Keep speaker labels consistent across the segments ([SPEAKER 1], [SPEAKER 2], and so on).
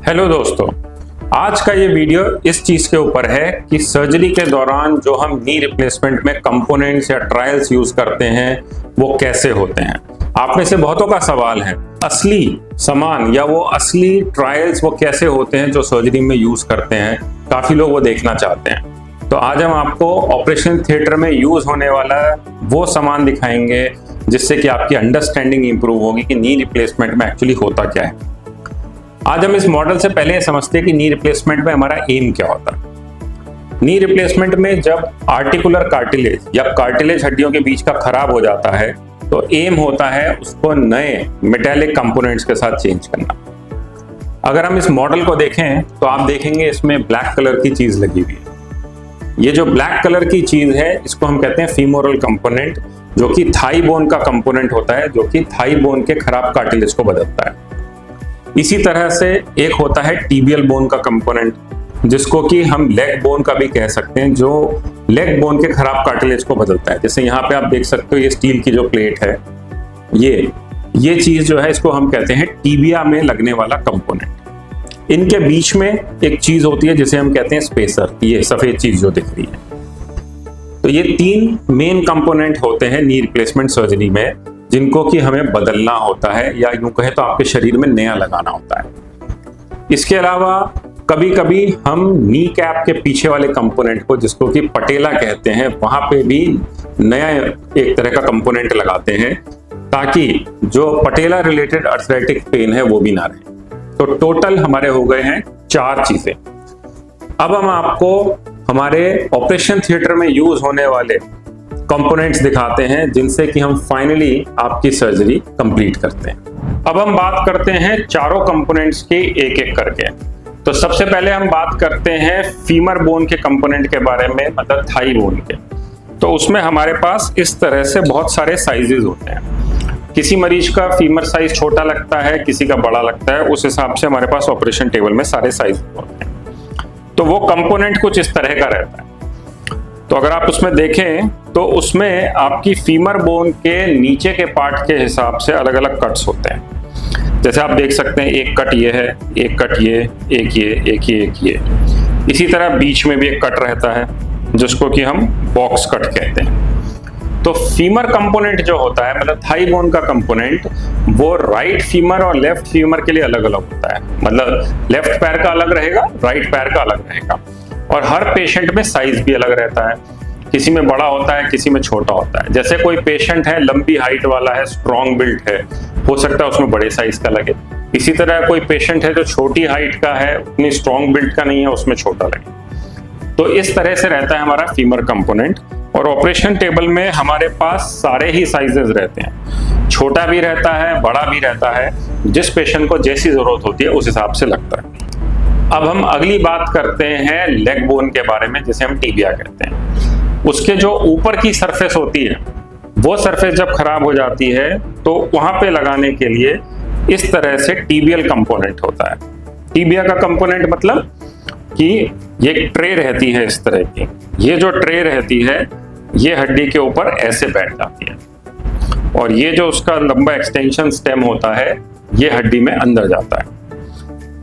[SPEAKER 1] Hello दोस्तों, आज का ये वीडियो इस चीज के ऊपर है कि सर्जरी के दौरान जो हम नी रिप्लेसमेंट में कंपोनेंट्स या ट्रायल्स यूज करते हैं वो कैसे होते हैं। आप में से बहुतों का सवाल है असली सामान या वो असली ट्रायल्स वो कैसे होते हैं जो सर्जरी में यूज करते हैं। काफी लोग वो देखना चाहते हैं। तो आज हम आपको ऑपरेशन थिएटर में यूज होने वाला वो सामान दिखाएंगे जिससे कि आपकी अंडरस्टैंडिंग इंप्रूव होगी कि नी रिप्लेसमेंट में एक्चुअली होता क्या है। आज हम इस मॉडल से पहले समझते हैं कि नी रिप्लेसमेंट में हमारा एम क्या होता है। नी रिप्लेसमेंट में जब आर्टिकुलर कार्टिलेज या कार्टिलेज हड्डियों के बीच का खराब हो जाता है तो एम होता है उसको नए मेटालिक कंपोनेंट्स के साथ चेंज करना। अगर हम इस मॉडल को देखें तो आप देखेंगे इसमें ब्लैक कलर की चीज लगी हुई है। ये जो ब्लैक कलर की चीज है इसको हम कहते हैं फीमोरल कंपोनेंट, जो कि थाई बोन का कंपोनेंट होता है, जो कि थाई बोन के खराब कार्टिलेज को बदलता है। इसी तरह से एक होता है टीबियल बोन का कंपोनेंट, जिसको कि हम लेग बोन का भी कह सकते हैं, जो लेग बोन के खराब कार्टिलेज को बदलता है। जैसे यहाँ पे आप देख सकते हो ये स्टील की जो प्लेट है, ये चीज जो है इसको हम कहते हैं टीबिया में लगने वाला कंपोनेंट। इनके बीच में एक चीज होती है जिसे हम कहते हैं स्पेसर, ये सफेद चीज जो दिख रही है। तो ये तीन मेन कंपोनेंट होते हैं नी रिप्लेसमेंट सर्जरी में, जिनको कि हमें बदलना होता है या यूं कहें तो आपके शरीर में नया लगाना होता है। इसके अलावा कभी कभी हम नी कैप के पीछे वाले कंपोनेंट को, जिसको कि पटेला कहते हैं, वहां पे भी नया एक तरह का कंपोनेंट लगाते हैं ताकि जो पटेला रिलेटेड अर्थराइटिक पेन है वो भी ना रहे। तो टोटल हमारे हो गए हैं 4 चीजें। अब हम आपको हमारे ऑपरेशन थिएटर में यूज होने वाले कंपोनेंट्स दिखाते हैं जिनसे कि हम फाइनली आपकी सर्जरी कंप्लीट करते हैं। अब हम बात करते हैं चारों कंपोनेंट्स के एक एक करके। तो सबसे पहले हम बात करते हैं फीमर बोन के कंपोनेंट के बारे में, मतलब थाई बोन के। तो उसमें हमारे पास इस तरह से बहुत सारे साइजेस होते हैं। किसी मरीज का फीमर साइज छोटा लगता है, किसी का बड़ा लगता है, उस हिसाब से हमारे पास ऑपरेशन टेबल में सारे साइज होते हैं। तो वो कंपोनेंट कुछ इस तरह का रहता है। तो अगर आप उसमें देखें तो उसमें आपकी फीमर बोन के नीचे के पार्ट के हिसाब से अलग अलग कट्स होते हैं। जैसे आप देख सकते हैं एक कट ये है, एक कट ये, एक ये, एक ये, एक ये। इसी तरह बीच में भी एक कट रहता है जिसको कि हम बॉक्स कट कहते हैं। तो फीमर कंपोनेंट जो होता है, मतलब थाई बोन का कंपोनेंट, वो राइट फीमर और लेफ्ट फीमर के लिए अलग अलग होता है। मतलब लेफ्ट पैर का अलग रहेगा, राइट पैर का अलग रहेगा। और हर पेशेंट में साइज भी अलग रहता है, किसी में बड़ा होता है, किसी में छोटा होता है। जैसे कोई पेशेंट है लंबी हाइट वाला है, स्ट्रॉन्ग बिल्ट है, हो सकता है उसमें बड़े साइज का लगे। इसी तरह कोई पेशेंट है जो छोटी हाइट का है, उतनी स्ट्रॉन्ग बिल्ट का नहीं है, उसमें छोटा लगे। तो इस तरह से रहता है हमारा फीमर कंपोनेंट। और ऑपरेशन टेबल में हमारे पास सारे ही साइजेस रहते हैं, छोटा भी रहता है, बड़ा भी रहता है। जिस पेशेंट को जैसी जरूरत होती है उस हिसाब से लगता है। अब हम अगली बात करते हैं लेग बोन के बारे में, जिसे हम टीबिया कहते हैं। उसके जो ऊपर की सरफेस होती है, वो सरफेस जब खराब हो जाती है तो वहां पे लगाने के लिए इस तरह से टीबियल कंपोनेंट होता है। टीबिया का कंपोनेंट मतलब कि ये एक ट्रे रहती है इस तरह की। ये जो ट्रे रहती है ये हड्डी के ऊपर ऐसे बैठ जाती है, और ये जो उसका लंबा एक्सटेंशन स्टेम होता है ये हड्डी में अंदर जाता है।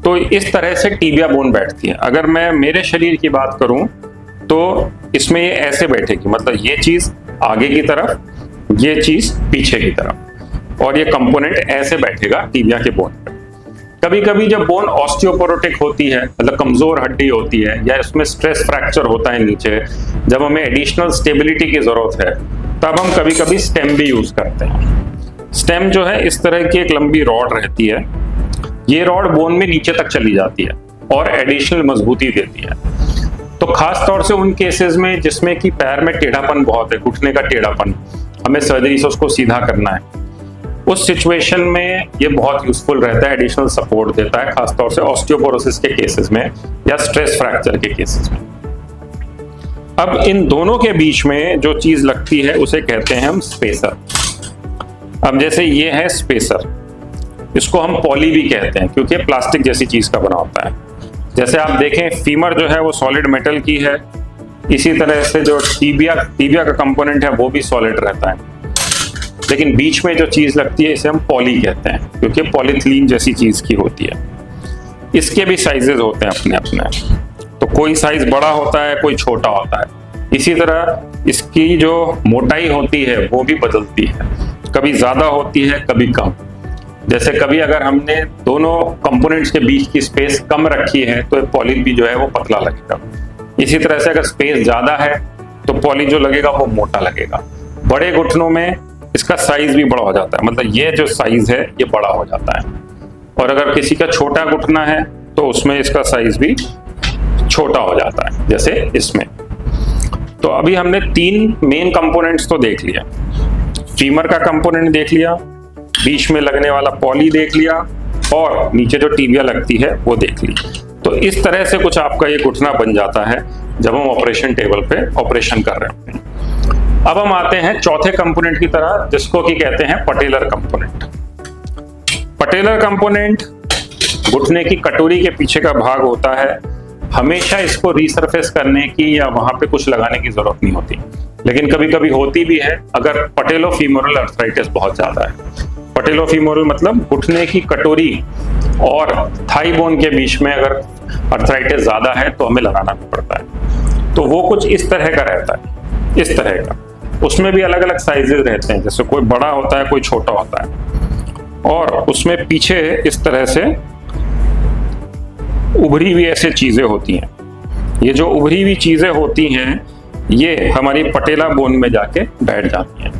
[SPEAKER 1] तो इस तरह से टीबिया बोन बैठती है। अगर मैं मेरे शरीर की बात करूं तो इसमें ये ऐसे बैठेगी, मतलब ये चीज आगे की तरफ, ये चीज पीछे की तरफ, और ये कंपोनेंट ऐसे बैठेगा टीबिया के बोन पे। कभी कभी जब बोन ऑस्टियोपोरोटिक होती है, मतलब कमजोर हड्डी होती है, या इसमें स्ट्रेस फ्रैक्चर होता है नीचे, जब हमें एडिशनल स्टेबिलिटी की जरूरत है, तब हम कभी कभी स्टेम भी यूज करते हैं। स्टेम जो है इस तरह की एक लंबी रॉड रहती है। ये रॉड बोन में नीचे तक चली जाती है और एडिशनल मजबूती देती है। तो खास तौर से उन केसेस में जिसमें कि पैर में टेढ़ापन बहुत है, घुटने का टेढ़ापन, हमें सर्जरी से उसको सीधा करना है, उस सिचुएशन में ये बहुत यूजफुल रहता है, एडिशनल सपोर्ट देता है, खासतौर से ऑस्टियोपोरोसिस के केसेस में या स्ट्रेस फ्रैक्चर के केसेस में। अब इन दोनों के बीच में जो चीज लगती है उसे कहते हैं हम स्पेसर। अब जैसे ये है स्पेसर, इसको हम पॉली भी कहते हैं क्योंकि प्लास्टिक जैसी चीज का बना होता है। जैसे आप देखें फीमर जो है वो सॉलिड मेटल की है, इसी तरह से जो टीबिया का कंपोनेंट है वो भी सॉलिड रहता है, लेकिन बीच में जो चीज लगती है इसे हम पॉली कहते हैं क्योंकि पॉलीथिलीन जैसी चीज की होती है। इसके भी साइजेस होते हैं अपने अपने, तो कोई साइज बड़ा होता है, कोई छोटा होता है। इसी तरह इसकी जो मोटाई होती है वो भी बदलती है, कभी ज्यादा होती है कभी कम। जैसे कभी अगर हमने दोनों कंपोनेंट्स के बीच की स्पेस कम रखी है तो पॉली भी जो है वो पतला लगेगा। इसी तरह से अगर स्पेस ज्यादा है तो पॉली जो लगेगा वो मोटा लगेगा। बड़े घुटनों में इसका साइज भी बड़ा हो जाता है, मतलब ये जो साइज है ये बड़ा हो जाता है। और अगर किसी का छोटा घुटना है तो उसमें इसका साइज भी छोटा हो जाता है, जैसे इसमें। तो अभी हमने 3 मेन कंपोनेंट्स तो देख लिया। फीमर का कंपोनेंट देख लिया, बीच में लगने वाला पॉली देख लिया, और नीचे जो टिबिया लगती है वो देख ली। तो इस तरह से कुछ आपका ये घुटना बन जाता है जब हम ऑपरेशन टेबल पे ऑपरेशन कर रहे होते हैं। अब हम आते हैं चौथे कंपोनेंट की तरह, जिसको कि कहते हैं पटेलर कंपोनेंट। पटेलर कंपोनेंट घुटने की कटोरी के पीछे का भाग होता है। हमेशा इसको रीसरफेस करने की या वहां पे कुछ लगाने की जरूरत नहीं होती, लेकिन कभी कभी होती भी है अगर पटेलोफीमोरल अर्थराइटिस बहुत ज्यादा है। पटेलोफीमोरल मतलब घुटने की कटोरी और थाई बोन के बीच में अगर अर्थराइटिस ज्यादा है तो हमें लगाना भी पड़ता है। तो वो कुछ इस तरह का रहता है, इस तरह का। उसमें भी अलग अलग साइजेस रहते हैं, जैसे कोई बड़ा होता है कोई छोटा होता है। और उसमें पीछे इस तरह से उभरी हुई ऐसे चीजें होती हैं। ये जो उभरी हुई चीजें होती हैं ये हमारी पटेला बोन में जाके बैठ जाती हैं।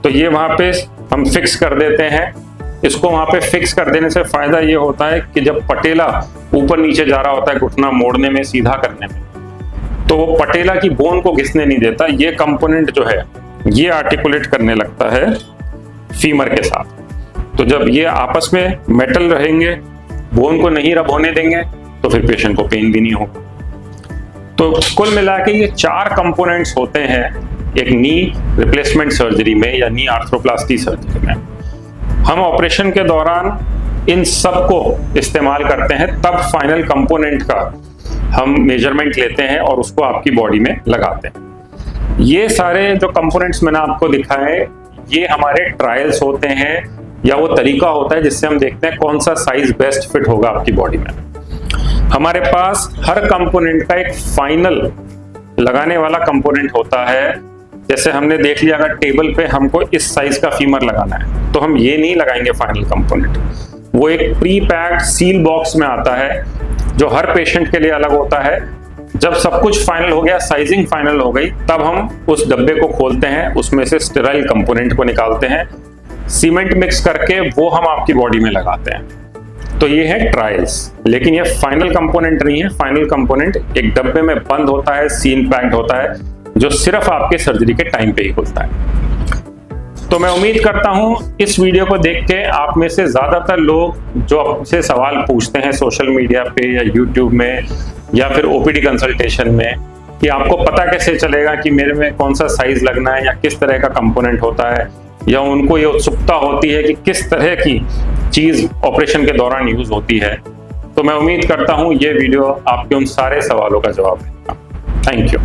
[SPEAKER 1] तो ये वहां पे हम फिक्स कर देते हैं। इसको वहां पे फिक्स कर देने से फायदा ये होता है कि जब पटेला ऊपर नीचे जा रहा होता है घुटना मोड़ने में, सीधा करने में, तो वो पटेला की बोन को घिसने नहीं देता। ये कंपोनेंट जो है ये आर्टिकुलेट करने लगता है फीमर के साथ। तो जब ये आपस में मेटल रहेंगे, बोन को नहीं रब होने देंगे, तो फिर पेशेंट को पेन भी नहीं होगा। तो कुल मिला के ये 4 कंपोनेंट्स होते हैं एक नी रिप्लेसमेंट सर्जरी में या नी आर्थ्रोप्लास्टी सर्जरी में। हम ऑपरेशन के दौरान इन सब को इस्तेमाल करते हैं, तब फाइनल कंपोनेंट का हम मेजरमेंट लेते हैं और उसको आपकी बॉडी में लगाते हैं। ये सारे जो कंपोनेंट्स मैंने आपको दिखाए ये हमारे ट्रायल्स होते हैं, या वो तरीका होता है जिससे हम देखते हैं कौन सा साइज बेस्ट फिट होगा आपकी बॉडी में। हमारे पास हर कंपोनेंट का एक फाइनल लगाने वाला कंपोनेंट होता है। जैसे हमने देख लिया अगर टेबल पे हमको इस साइज का फीमर लगाना है तो हम ये नहीं लगाएंगे फाइनल कंपोनेंट। वो एक प्री पैक्ड सील बॉक्स में आता है जो हर पेशेंट के लिए अलग होता है। जब सब कुछ फाइनल हो गया, साइजिंग फाइनल हो गई, तब हम उस डब्बे को खोलते हैं, उसमें से स्टेराइल कंपोनेंट को निकालते हैं, सीमेंट मिक्स करके वो हम आपकी बॉडी में लगाते हैं। तो ये है ट्रायल्स, लेकिन ये फाइनल कंपोनेंट नहीं है। फाइनल कंपोनेंट एक डब्बे में बंद होता है, सील पैक्ड होता है, जो सिर्फ आपके सर्जरी के टाइम पे ही खुलता है। तो मैं उम्मीद करता हूं इस वीडियो को देख के आप में से ज्यादातर लोग जो आपसे सवाल पूछते हैं सोशल मीडिया पे या यूट्यूब में या फिर ओपीडी कंसल्टेशन में कि आपको पता कैसे चलेगा कि मेरे में कौन सा साइज लगना है या किस तरह का कंपोनेंट होता है, या उनको ये उत्सुकता होती है कि किस तरह की चीज ऑपरेशन के दौरान यूज होती है। तो मैं उम्मीद करता हूं ये वीडियो आपके उन सारे सवालों का जवाब देगा। Thank you.